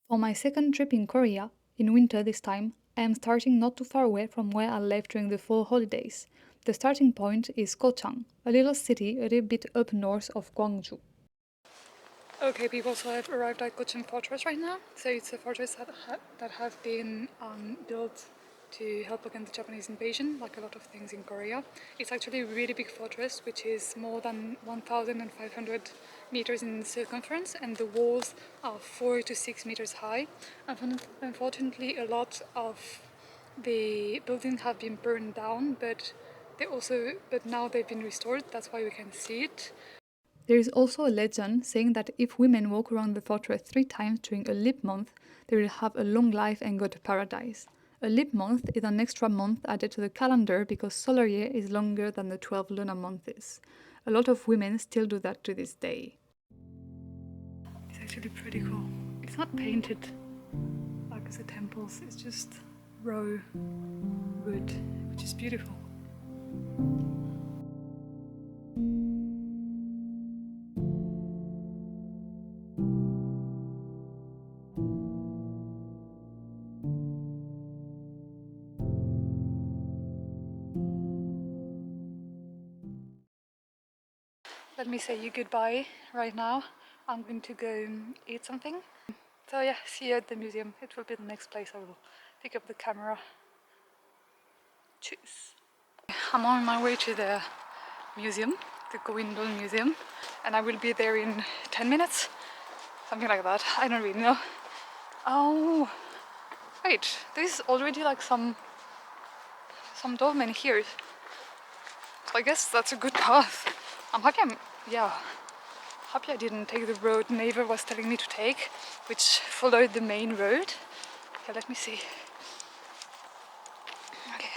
For my second trip in Korea, in winter this time, I am starting not too far away from where I left during the fall holidays. The starting point is Gochang, a little city a little bit up north of Gwangju. Okay people, so I've arrived at Gochang Fortress right now. So it's a fortress that has been built to help against the Japanese invasion, like a lot of things in Korea. It's actually a really big fortress, which is more than 1,500 meters in circumference, and the walls are 4 to 6 meters high. Unfortunately, a lot of the buildings have been burned down, but now they've been restored. That's why we can see it. There is also a legend saying that if women walk around the fortress 3 times during a leap month, they will have a long life and go to paradise. A leap month is an extra month added to the calendar because solar year is longer than the 12 lunar months. A lot of women still do that to this day. It's actually pretty cool. It's not painted like the temples, it's just raw wood, which is beautiful. Let me say you goodbye right now. I'm going to go eat something. So yeah, see you at the museum. It will be the next place I will pick up the camera. Cheers. I'm on my way to the museum, the Goindol Museum, and I will be there in 10 minutes. Something like that. I don't really know. Oh, wait, there's already like some dolmen here. So I guess that's a good path. I'm happy happy I didn't take the road neighbor was telling me to take, which followed the main road. Okay, let me see. Okay.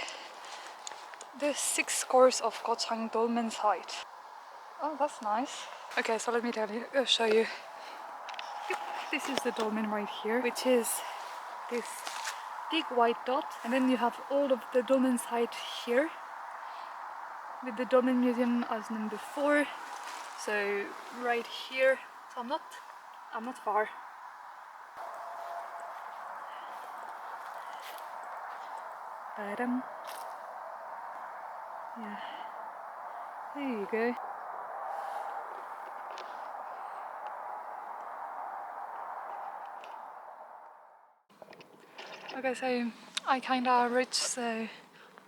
The 6 course of Gochang Dolmens height. Oh, that's nice. Okay, so let me show you. This is the dolmen right here, which is this big white dot, and then you have all of the dolmen site here, with the Dolmen Museum as number 4. So right here, so I'm not far. Ba-dum. Yeah, there you go. Okay, so I kinda reached the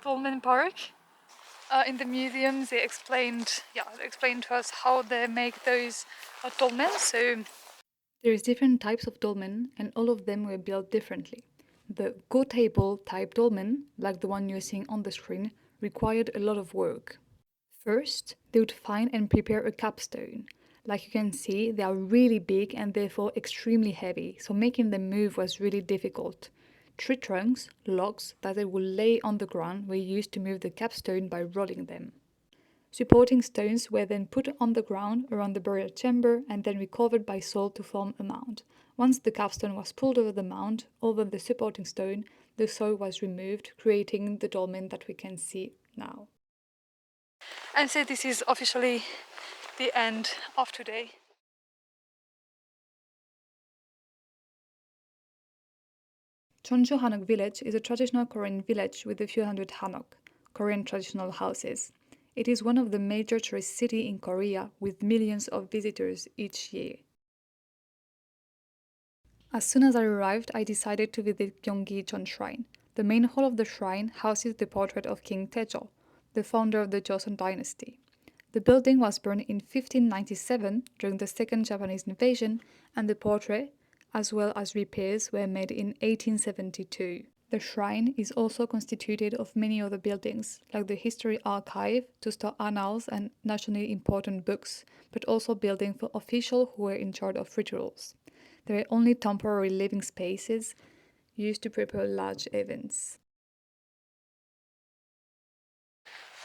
Dolmen Park. In the museums, they explained to us how they make those dolmens. So there is different types of dolmen, and all of them were built differently. The go table type dolmen, like the one you're seeing on the screen, required a lot of work. First, they would find and prepare a capstone. Like you can see, they are really big and therefore extremely heavy, so making them move was really difficult. Tree trunks, logs that they would lay on the ground were used to move the capstone by rolling them. Supporting stones were then put on the ground around the burial chamber and then recovered by soil to form a mound. Once the capstone was pulled over the mound, over the supporting stone, the soil was removed, creating the dolmen that we can see now. And so this is officially the end of today. Jeonju Hanok Village is a traditional Korean village with a few hundred hanok, Korean traditional houses. It is one of the major tourist cities in Korea with millions of visitors each year. As soon as I arrived, I decided to visit Gyeonggi-jeon Shrine. The main hall of the shrine houses the portrait of King Taejo, the founder of the Joseon dynasty. The building was burned in 1597 during the Second Japanese invasion, and the portrait, as well as repairs, were made in 1872. The shrine is also constituted of many other buildings, like the History Archive to store annals and nationally important books, but also buildings for officials who were in charge of rituals. There are only temporary living spaces used to prepare large events.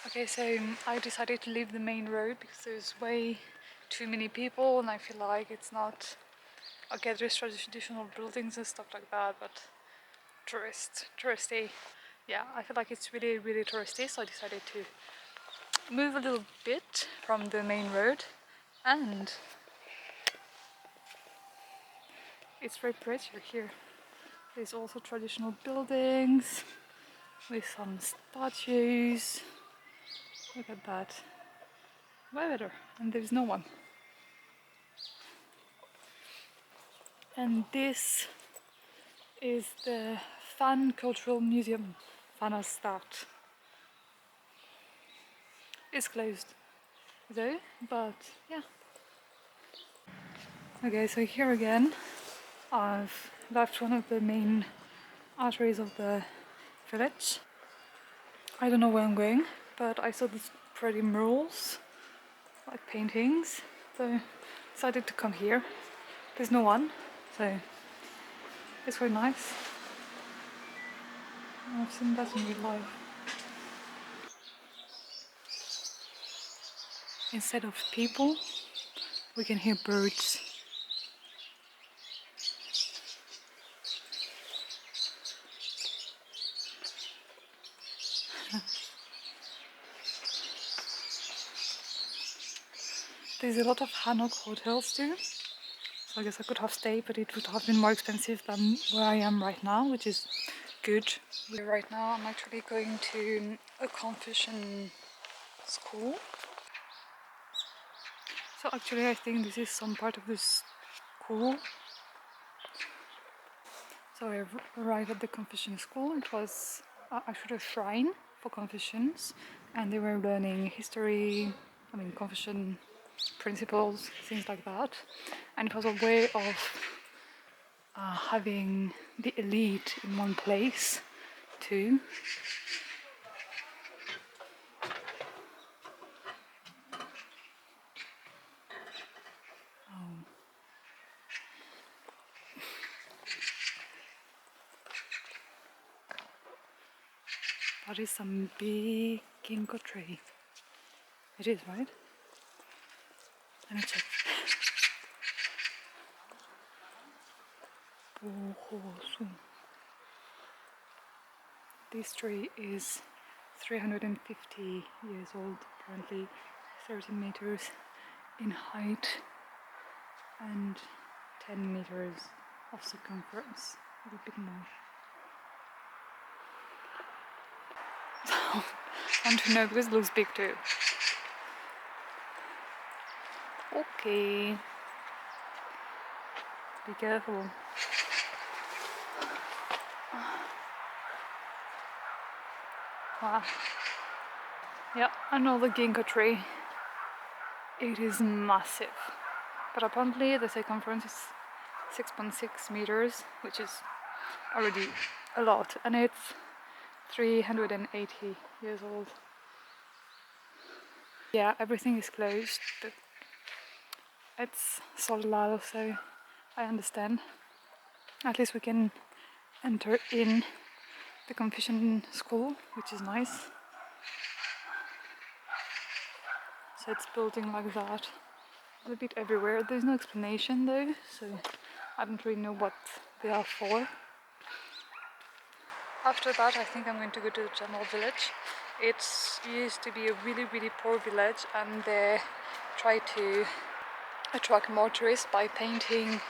Okay, so I decided to leave the main road because there's way too many people and I feel like it's not... Okay, there's traditional buildings and stuff like that, but touristy. Yeah, I feel like it's really, really touristy, so I decided to move a little bit from the main road and It's very pretty here. There's also traditional buildings with some statues. Look at that. Way better. And there's no one. And this is the Fan Cultural Museum, Fana Start. It's closed though, but yeah. Okay, so here again, I've left one of the main arteries of the village. I don't know where I'm going, but I saw these pretty murals, like paintings, so decided to come here. There's no one, so it's very nice. I've seen that in real life. Instead of people, we can hear birds. There's a lot of Hanok hotels too, so I guess I could have stayed, but it would have been more expensive than where I am right now, which is good. Right now I'm actually going to a Confucian school. So actually I think this is some part of this school. So I arrived at the Confucian school. It was actually a shrine for Confucians, and they were learning history, Confucian principles, things like that. And it was a way of having the elite in one place too. That is some big ginkgo tree. It is, right? Let me check. This tree is 350 years old, apparently 13 meters in height and 10 meters of circumference, a little bit more. I want to know because it looks big too. Okay. Be careful. Wow. Yeah, another ginkgo tree. It is massive. But apparently the circumference is 6.6 meters, which is already a lot. And it's 380 years old. Yeah, everything is closed, but it's solar, so I understand. At least we can enter in the Confucian school, which is nice. So it's building like that, a bit everywhere. There's no explanation though, so I don't really know what they are for. After that, I think I'm going to go to the Jeonju village. It used to be a really, really poor village, and they try to attract more tourists by painting,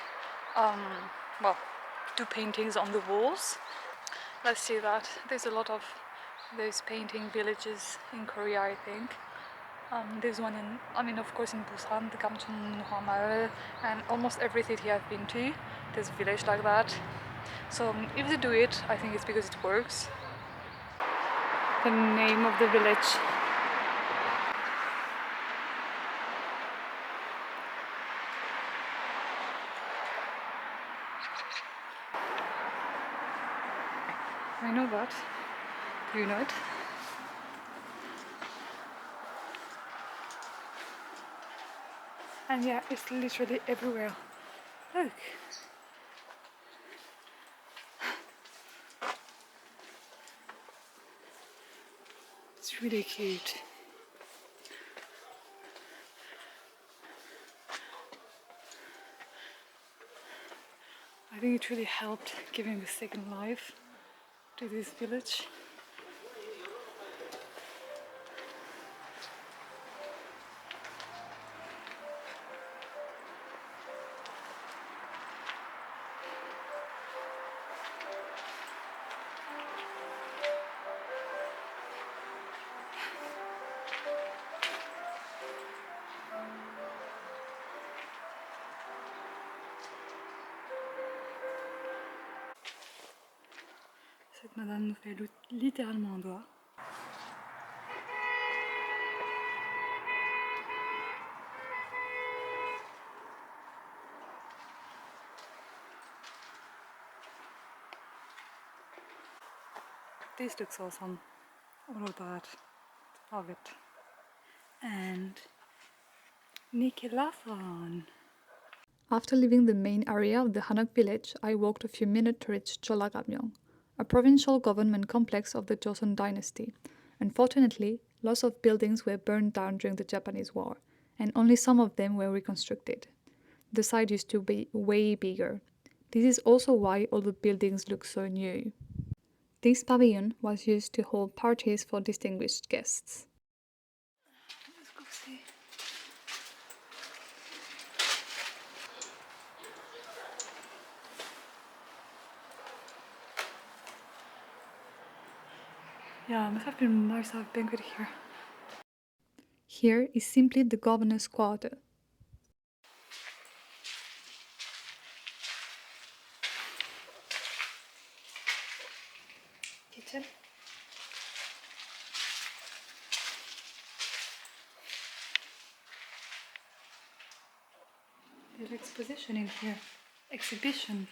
do paintings on the walls. Let's see that. There's a lot of those painting villages in Korea, I think. There's one of course in Busan, the Gamcheon, and almost every city I've been to, there's a village like that. So if they do it, I think it's because it works. The name of the village. I know that. Do you know it? And yeah, it's literally everywhere. Look. It's really cute. I think it really helped giving a second life to this village. Madame nous fait littéralement un doigt. This looks awesome. All of that. Love it. And Nikilathon. After leaving the main area of the Hanok Village, I walked a few minutes to reach Chola, a provincial government complex of the Joseon dynasty. Unfortunately, lots of buildings were burned down during the Japanese War, and only some of them were reconstructed. The site used to be way bigger. This is also why all the buildings look so new. This pavilion was used to hold parties for distinguished guests. Let's go see. Yeah, must have been nice to have a banquet here. Here is simply the governor's quarter. Kitchen. There's exposition in here. Exhibition.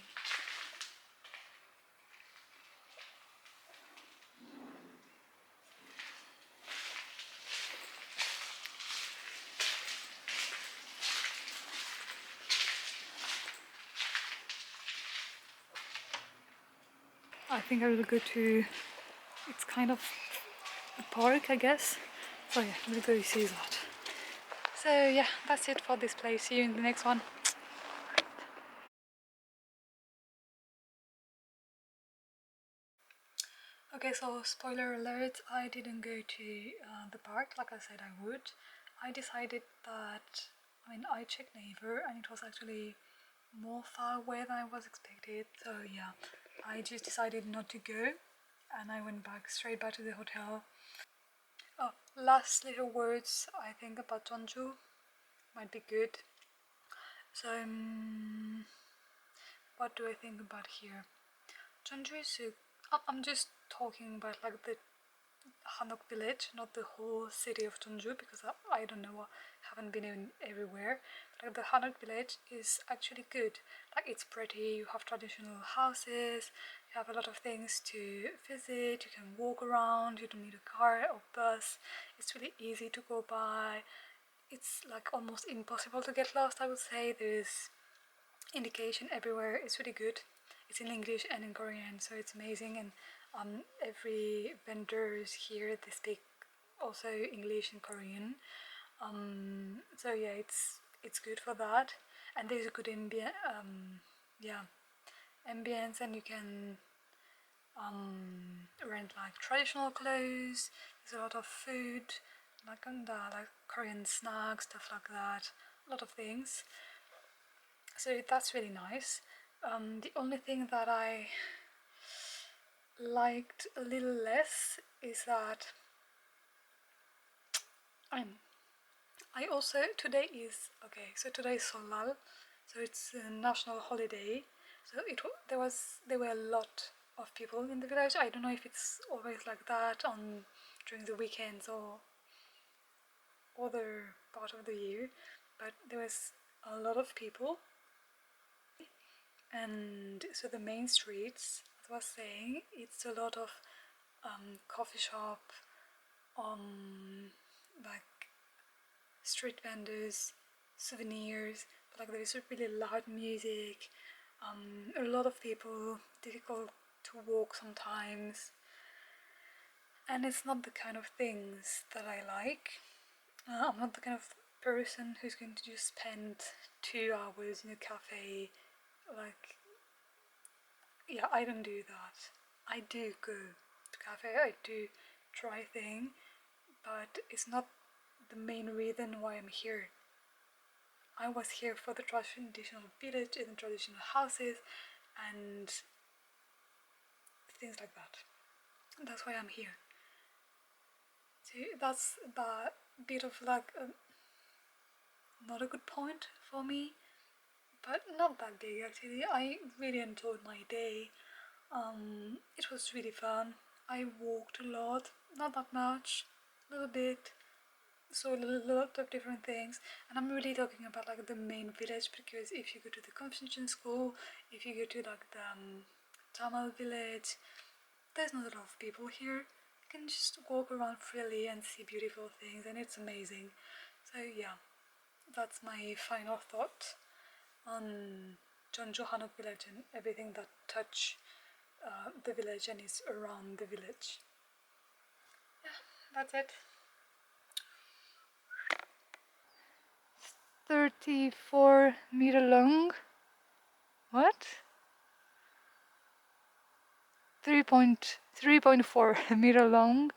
I think I will go to, it's kind of a park, I guess. So yeah, we'll go see that. So yeah, that's it for this place. See you in the next one. Okay, so spoiler alert, I didn't go to the park like I said I would. I decided that, I checked Naver and it was actually more far away than I was expected. So yeah, I just decided not to go and I went straight back to the hotel. Oh, last little words I think about Jeonju might be good. So what do I think about here? Jeonju is I'm just talking about like the Hanok Village, not the whole city of Jeonju, because I don't know, haven't been in everywhere. But like, the Hanok Village is actually good. Like it's pretty, you have traditional houses, you have a lot of things to visit, you can walk around, you don't need a car or bus, it's really easy to go by. It's like almost impossible to get lost, I would say. There's indication everywhere, it's really good. It's in English and in Korean, so it's amazing. And every vendors here, they speak also English and Korean. So yeah, it's good for that. And there's a good ambience, and you can rent like traditional clothes. There's a lot of food, like Korean snacks, stuff like that. A lot of things. So that's really nice. The only thing that I liked a little less is that I also today is Solal, so it's a national holiday. So there were a lot of people in the village. I don't know if it's always like that on during the weekends or other part of the year, but there was a lot of people. And so the main streets, as I was saying, it's a lot of coffee shop, like street vendors, souvenirs, like there's really loud music, a lot of people, difficult to walk sometimes, and it's not the kind of things that I like. I'm not the kind of person who's going to just spend 2 hours in a cafe, like, yeah, I don't do that. I do go to cafe, I do try things, but it's not the main reason why I'm here. I was here for the traditional village and the traditional houses and things like that. That's why I'm here. So that's a bit of like not a good point for me, but not that big actually. I really enjoyed my day. It was really fun. I walked a lot, not that much, a little bit, so a lot of different things. And I'm really talking about like the main village, because if you go to the Confucian school, if you go to like the Tamil village, there's not a lot of people here. You can just walk around freely and see beautiful things, and it's amazing. So yeah, that's my final thought on Jeonju Hanok Village and everything that touch the village and is around the village. Yeah, that's it. 34-meter long. What? 3.4 meter long.